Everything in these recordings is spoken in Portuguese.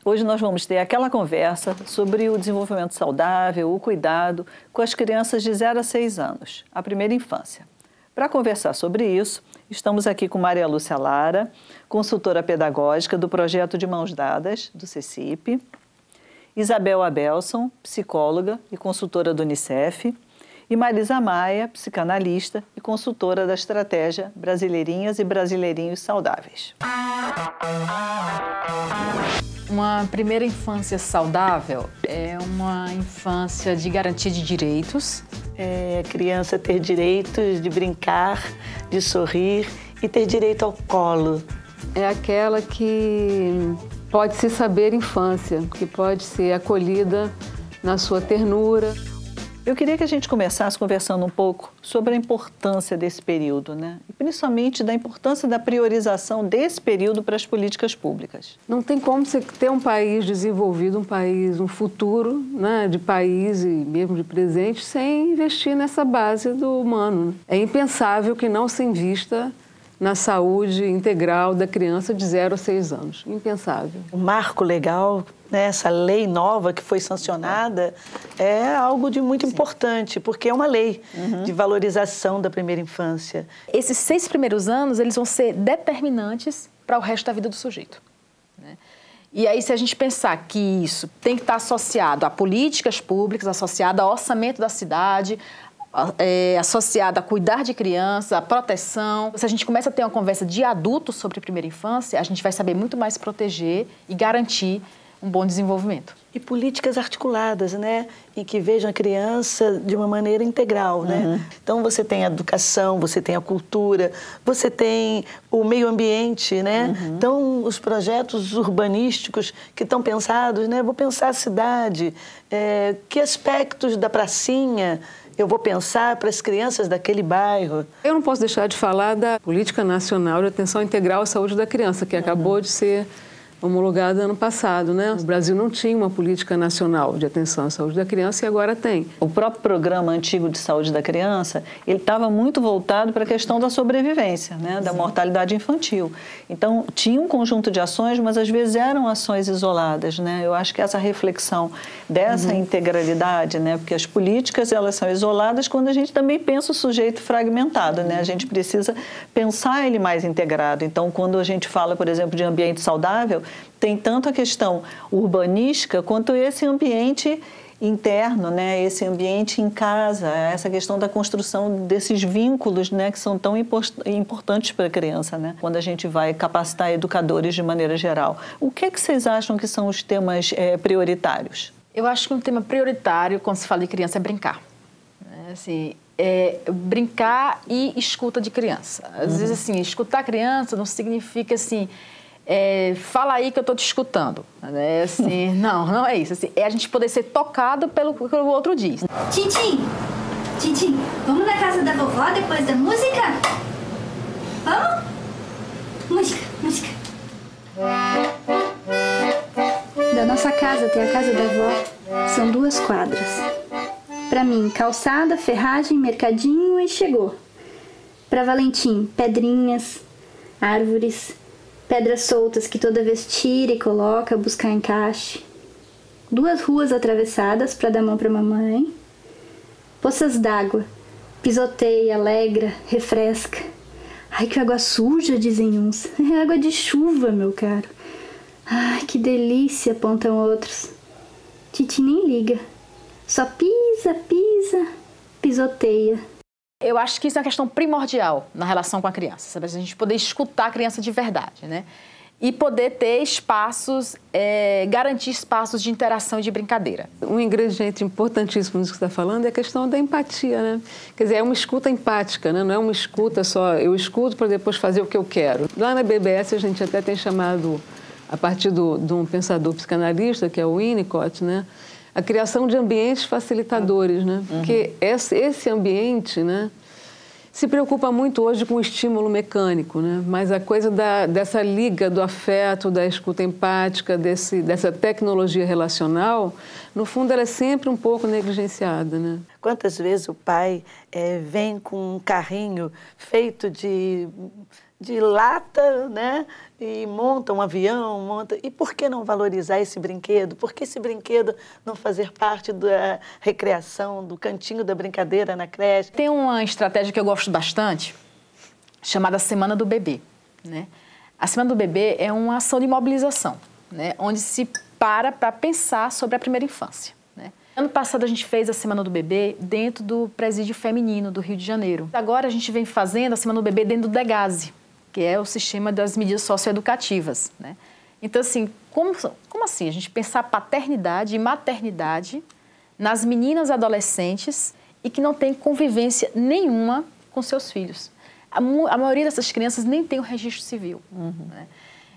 Hoje nós vamos ter aquela conversa sobre o desenvolvimento saudável, o cuidado com as crianças de 0 a 6 anos, a primeira infância. Para conversar sobre isso, estamos aqui com Maria Lúcia Lara, consultora pedagógica do projeto de Mãos Dadas, do CECIP, Isabel Abelson, psicóloga e consultora do Unicef, e Marisa Maia, psicanalista e consultora da estratégia Brasileirinhas e Brasileirinhos Saudáveis. Uma primeira infância saudável é uma infância de garantia de direitos. É a criança ter direitos de brincar, de sorrir e ter direito ao colo. É aquela que pode se saber infância, que pode ser acolhida na sua ternura. Eu queria que a gente começasse conversando um pouco sobre a importância desse período, né? E principalmente da importância da priorização desse período para as políticas públicas. Não tem como você ter um país desenvolvido, um futuro, né, de país e mesmo de presente, sem investir nessa base do humano. É impensável que não se invista na saúde integral da criança de 0 a 6 anos. Impensável. O marco legal, né, essa lei nova que foi sancionada, é algo de muito importante, porque é uma lei de valorização da primeira infância. Esses 6 primeiros anos, eles vão ser determinantes para o resto da vida do sujeito, né? E aí, se a gente pensar que isso tem que estar associado a políticas públicas, associado ao orçamento da cidade, associada a cuidar de criança, a proteção. Se a gente começa a ter uma conversa de adultos sobre primeira infância, a gente vai saber muito mais proteger e garantir um bom desenvolvimento. E políticas articuladas, né? Em que vejam a criança de uma maneira integral, né? Então, você tem a educação, você tem a cultura, você tem o meio ambiente, né? Então, os projetos urbanísticos que estão pensados, né? Vou pensar a cidade, que aspectos da pracinha eu vou pensar para as crianças daquele bairro. Eu não posso deixar de falar da Política Nacional de Atenção Integral à Saúde da Criança, que acabou de ser homologada ano passado, né? O Brasil não tinha uma política nacional de atenção à saúde da criança e agora tem. O próprio programa antigo de saúde da criança, ele estava muito voltado para a questão da sobrevivência, né? Da mortalidade infantil. Então, tinha um conjunto de ações, mas às vezes eram ações isoladas, né? Eu acho que essa reflexão dessa integralidade, né? Porque as políticas, elas são isoladas quando a gente também pensa o sujeito fragmentado, né? A gente precisa pensar ele mais integrado. Então, quando a gente fala, por exemplo, de ambiente saudável, tem tanto a questão urbanística quanto esse ambiente interno, né? Esse ambiente em casa, essa questão da construção desses vínculos, né? Que são tão importantes para a criança, né? Quando a gente vai capacitar educadores de maneira geral. O que é que vocês acham que são os temas prioritários? Eu acho que um tema prioritário, quando se fala de criança, é brincar. Assim, brincar e escuta de criança. Às vezes, assim, escutar a criança não significa, assim... fala aí que eu estou te escutando. Assim, não é isso. Assim, é a gente poder ser tocado pelo que o outro diz. Tintim, vamos na casa da vovó depois da música? Vamos? Música. Da nossa casa até a casa da avó são 2 quadras. Pra mim, calçada, ferragem, mercadinho e chegou. Pra Valentim, pedrinhas, árvores... pedras soltas que toda vez tira e coloca, buscar encaixe. 2 ruas atravessadas para dar mão para mamãe. Poças d'água, pisoteia, alegra, refresca. Ai, que água suja, dizem uns. É água de chuva, meu caro. Ai, que delícia, apontam outros. Titi nem liga. Só pisa, pisoteia. Eu acho que isso é uma questão primordial na relação com a criança, sabe? A gente poder escutar a criança de verdade, né? E poder ter espaços, garantir espaços de interação e de brincadeira. Um ingrediente importantíssimo nisso que você está falando é a questão da empatia, né? Quer dizer, é uma escuta empática, né? Não é uma escuta só, eu escuto para depois fazer o que eu quero. Lá na BBS a gente até tem chamado a partir de um pensador psicanalista, que é o Winnicott, né? A criação de ambientes facilitadores, né? Porque esse ambiente, né, se preocupa muito hoje com o estímulo mecânico, né? Mas a coisa dessa liga do afeto, da escuta empática, dessa tecnologia relacional, no fundo, ela é sempre um pouco negligenciada, né? Quantas vezes o pai vem com um carrinho feito de lata, né? E monta um avião, E por que não valorizar esse brinquedo? Por que esse brinquedo não fazer parte da recreação, do cantinho da brincadeira na creche? Tem uma estratégia que eu gosto bastante, chamada Semana do Bebê, né? A Semana do Bebê é uma ação de mobilização, né? Onde se para pensar sobre a primeira infância, né? Ano passado a gente fez a Semana do Bebê dentro do Presídio Feminino do Rio de Janeiro. Agora a gente vem fazendo a Semana do Bebê dentro do DEGASE, que é o sistema das medidas socioeducativas, né? Então, assim, como assim a gente pensar paternidade e maternidade nas meninas adolescentes e que não tem convivência nenhuma com seus filhos? A maioria dessas crianças nem tem o registro civil, né?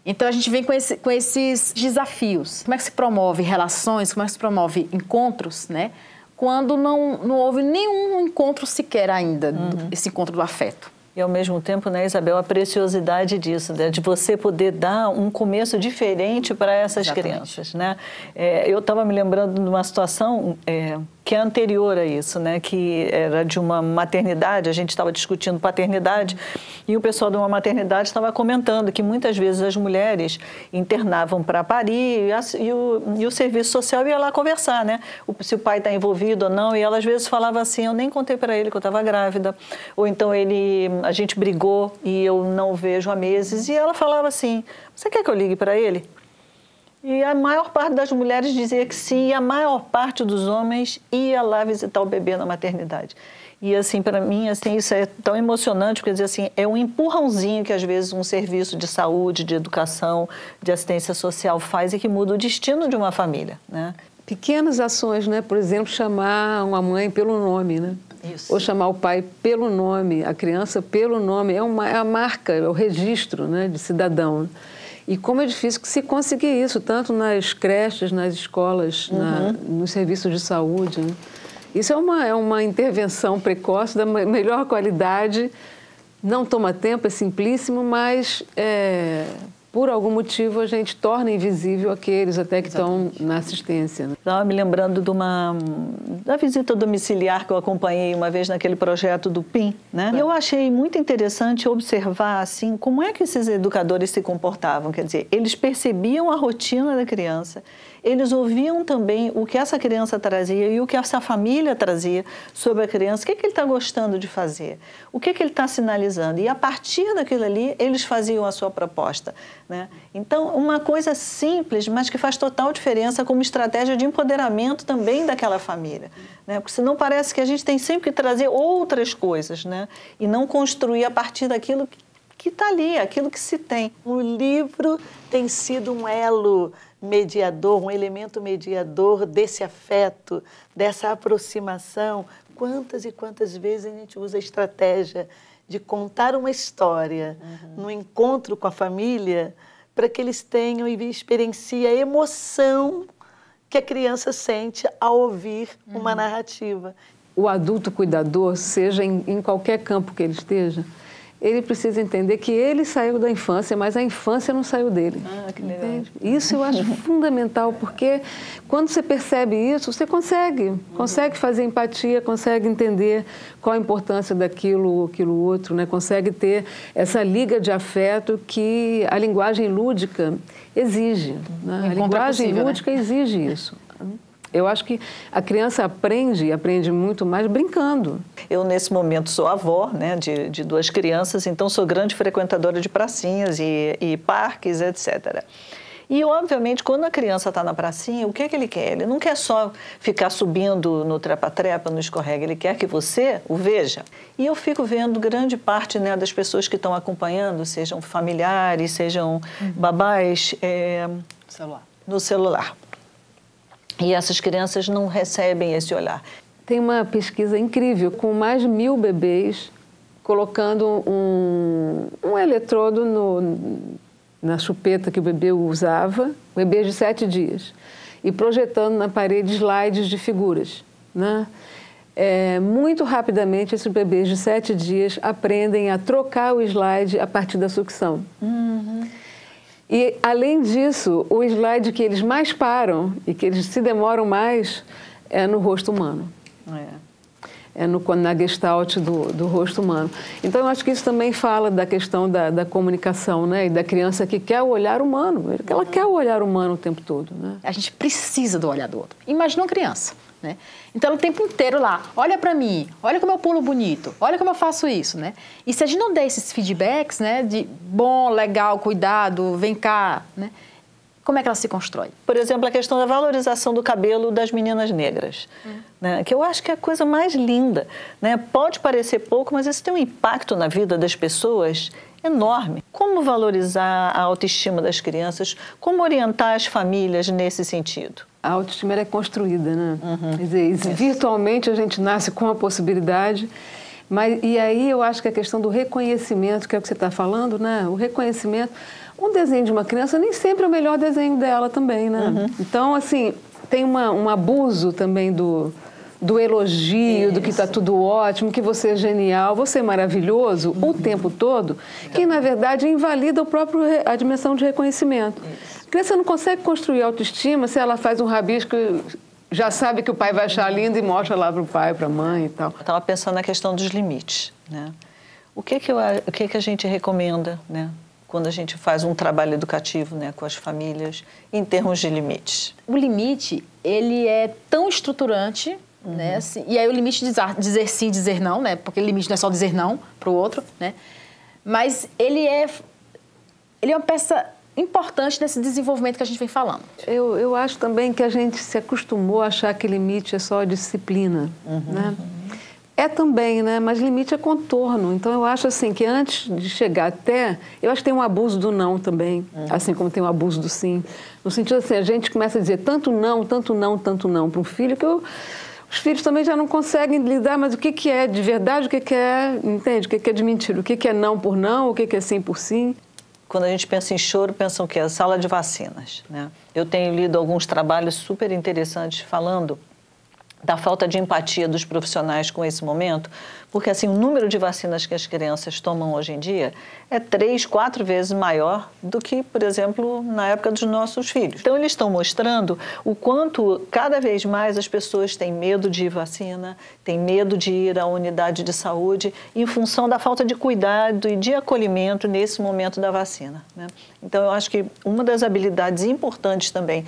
Então, a gente vem com esses desafios. Como é que se promove relações, como é que se promove encontros, né? Quando não houve nenhum encontro sequer ainda, esse encontro do afeto. E, ao mesmo tempo, né, Isabel, a preciosidade disso, né, de você poder dar um começo diferente para essas crianças, né? Eu estava me lembrando de uma situação que é anterior a isso, né, que era de uma maternidade, a gente estava discutindo paternidade, e o pessoal de uma maternidade estava comentando que muitas vezes as mulheres internavam para parir e o serviço social ia lá conversar, né? Se o pai está envolvido ou não, e ela às vezes falava assim, eu nem contei para ele que eu estava grávida, ou então a gente brigou e eu não o vejo há meses, e ela falava assim, você quer que eu ligue para ele? E a maior parte das mulheres dizia que sim, e a maior parte dos homens ia lá visitar o bebê na maternidade. E, assim, para mim, assim, isso é tão emocionante, porque, dizer assim, é um empurrãozinho que, às vezes, um serviço de saúde, de educação, de assistência social faz e que muda o destino de uma família, né? Pequenas ações, né? Por exemplo, chamar uma mãe pelo nome, né? Isso. Ou chamar o pai pelo nome, a criança pelo nome. É a marca, é o registro, né, de cidadão. E como é difícil que se conseguir isso, tanto nas creches, nas escolas, nos serviços de saúde, né? Isso é uma intervenção precoce da melhor qualidade, não toma tempo, é simplíssimo, mas por algum motivo a gente torna invisível aqueles até que estão na assistência, né? Estava me lembrando da visita domiciliar que eu acompanhei uma vez naquele projeto do PIN, né? E eu achei muito interessante observar, assim, como é que esses educadores se comportavam. Quer dizer, eles percebiam a rotina da criança, eles ouviam também o que essa criança trazia e o que essa família trazia sobre a criança, o que ele está gostando de fazer, o que ele está sinalizando. E, a partir daquilo ali, eles faziam a sua proposta, né? Então, uma coisa simples, mas que faz total diferença como estratégia de empoderamento também daquela família, né? Porque senão parece que a gente tem sempre que trazer outras coisas, né? E não construir a partir daquilo que está ali, aquilo que se tem. O livro tem sido um elo mediador, um elemento mediador desse afeto, dessa aproximação. Quantas e quantas vezes a gente usa a estratégia de contar uma história no encontro com a família para que eles tenham e experienciem a emoção que a criança sente ao ouvir uma narrativa. O adulto cuidador, seja em qualquer campo que ele esteja, ele precisa entender que ele saiu da infância, mas a infância não saiu dele. Ah, que legal. Entende? Isso eu acho fundamental, porque quando você percebe isso, você consegue fazer empatia, consegue entender qual a importância daquilo, aquilo outro, né? Consegue ter essa liga de afeto que a linguagem lúdica exige, né? A linguagem lúdica exige isso. Eu acho que a criança aprende muito mais brincando. Eu, nesse momento, sou avó, né, de duas crianças, então sou grande frequentadora de pracinhas e parques, etc. E, obviamente, quando a criança está na pracinha, o que é que ele quer? Ele não quer só ficar subindo no trepa-trepa, no escorrega, ele quer que você o veja. E eu fico vendo grande parte, né, das pessoas que estão acompanhando, sejam familiares, sejam babás, no celular. E essas crianças não recebem esse olhar. Tem uma pesquisa incrível, com mais de 1000 bebês, colocando um eletrodo na chupeta que o bebê usava, bebês de 7 dias, e projetando na parede slides de figuras, né? Muito rapidamente, esses bebês de 7 dias aprendem a trocar o slide a partir da sucção. E, além disso, o slide que eles mais param e que eles se demoram mais é no rosto humano. Na gestalt do rosto humano. Então, eu acho que isso também fala da questão da comunicação, né? E da criança que quer o olhar humano. Ela quer o olhar humano o tempo todo, né? A gente precisa do olhar do outro. Imagina uma criança, né? Então, ela o tempo inteiro lá, olha para mim, olha como eu pulo bonito, olha como eu faço isso, né? E se a gente não der esses feedbacks, né? De bom, legal, cuidado, vem cá, né? Como é que ela se constrói? Por exemplo, a questão da valorização do cabelo das meninas negras, né? Que eu acho que é a coisa mais linda, né? Pode parecer pouco, mas isso tem um impacto na vida das pessoas enorme. Como valorizar a autoestima das crianças? Como orientar as famílias nesse sentido? A autoestima é construída, né? Quer dizer, virtualmente a gente nasce com a possibilidade, e aí eu acho que a questão do reconhecimento, que é o que você está falando, né? O reconhecimento. Um desenho de uma criança nem sempre é o melhor desenho dela também, né? Então, assim, tem um abuso também do elogio, do que está tudo ótimo, que você é genial, você é maravilhoso o tempo todo, que, na verdade, invalida a dimensão de reconhecimento. A criança não consegue construir autoestima se ela faz um rabisco, já sabe que o pai vai achar lindo e mostra lá para o pai, para a mãe e tal. Eu estava pensando na questão dos limites, né? O que a gente recomenda, né? Quando a gente faz um trabalho educativo, né, com as famílias, em termos de limites? O limite, ele é tão estruturante, né? Assim, e aí o limite de dizer sim, dizer não, né? Porque o limite não é só dizer não para o outro, né? Mas ele é uma peça importante nesse desenvolvimento que a gente vem falando. Eu acho também que a gente se acostumou a achar que limite é só disciplina, né? É também, né? Mas limite é contorno. Então, eu acho assim que antes de chegar até... Eu acho que tem um abuso do não também, assim como tem um abuso do sim. No sentido assim, a gente começa a dizer tanto não para um filho que os filhos também já não conseguem lidar, mas o que é de verdade, o que é, entende? O que é de mentira, o que é não por não, o que é sim por sim. Quando a gente pensa em choro, pensam que é a sala de vacinas, né? Eu tenho lido alguns trabalhos super interessantes falando da falta de empatia dos profissionais com esse momento, porque assim, o número de vacinas que as crianças tomam hoje em dia é 3, 4 vezes maior do que, por exemplo, na época dos nossos filhos. Então, eles estão mostrando o quanto, cada vez mais, as pessoas têm medo de ir vacina, têm medo de ir à unidade de saúde, em função da falta de cuidado e de acolhimento nesse momento da vacina, né? Então, eu acho que uma das habilidades importantes também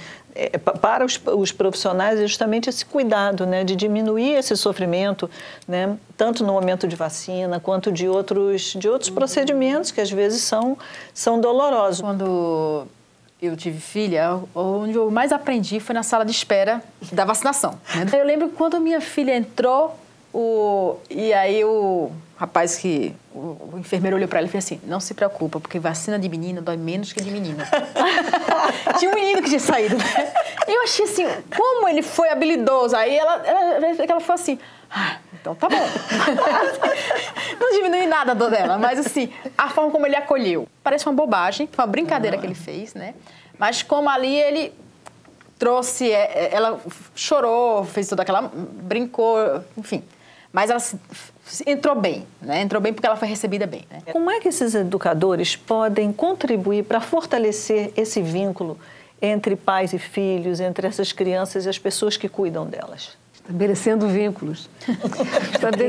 para os profissionais é justamente esse cuidado, né, de diminuir esse sofrimento, né, tanto no momento de vacina quanto de outros procedimentos que às vezes são dolorosos. Quando eu tive filha, onde eu mais aprendi foi na sala de espera da vacinação, né? Eu lembro que quando minha filha entrou, e aí o rapaz o enfermeiro olhou para ela e fez assim: não se preocupa, porque vacina de menina dói menos que de menino. Tinha um menino que tinha saído, né? Eu achei assim, como ele foi habilidoso. Aí ela foi assim, então tá bom. Não diminui nada a dor dela, mas assim, a forma como ele acolheu. Parece uma bobagem, foi uma brincadeira que ele fez, né? Mas como ali ele trouxe, ela chorou, fez toda aquela, brincou, enfim. Mas ela entrou bem, né? Entrou bem porque ela foi recebida bem, né? Como é que esses educadores podem contribuir para fortalecer esse vínculo entre pais e filhos, entre essas crianças e as pessoas que cuidam delas? Estabelecendo vínculos.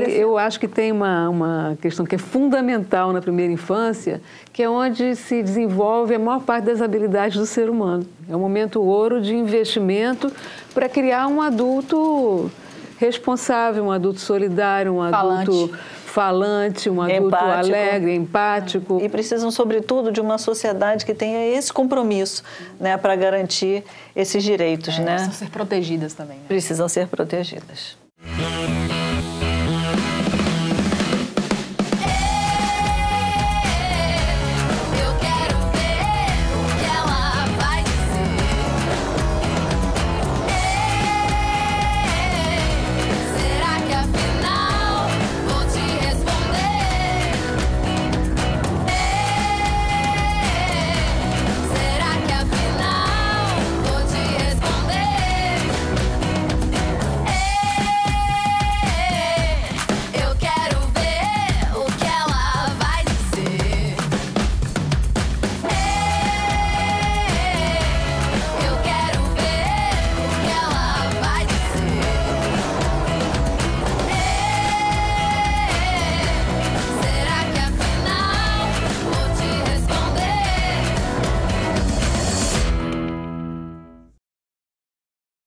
Eu acho que tem uma questão que é fundamental na primeira infância, que é onde se desenvolve a maior parte das habilidades do ser humano. É um momento ouro de investimento para criar um adulto responsável, um adulto solidário, um adulto falante, um adulto alegre, empático. E precisam, sobretudo, de uma sociedade que tenha esse compromisso, né, para garantir esses direitos, né? Precisam ser protegidas também, né? Precisam ser protegidas.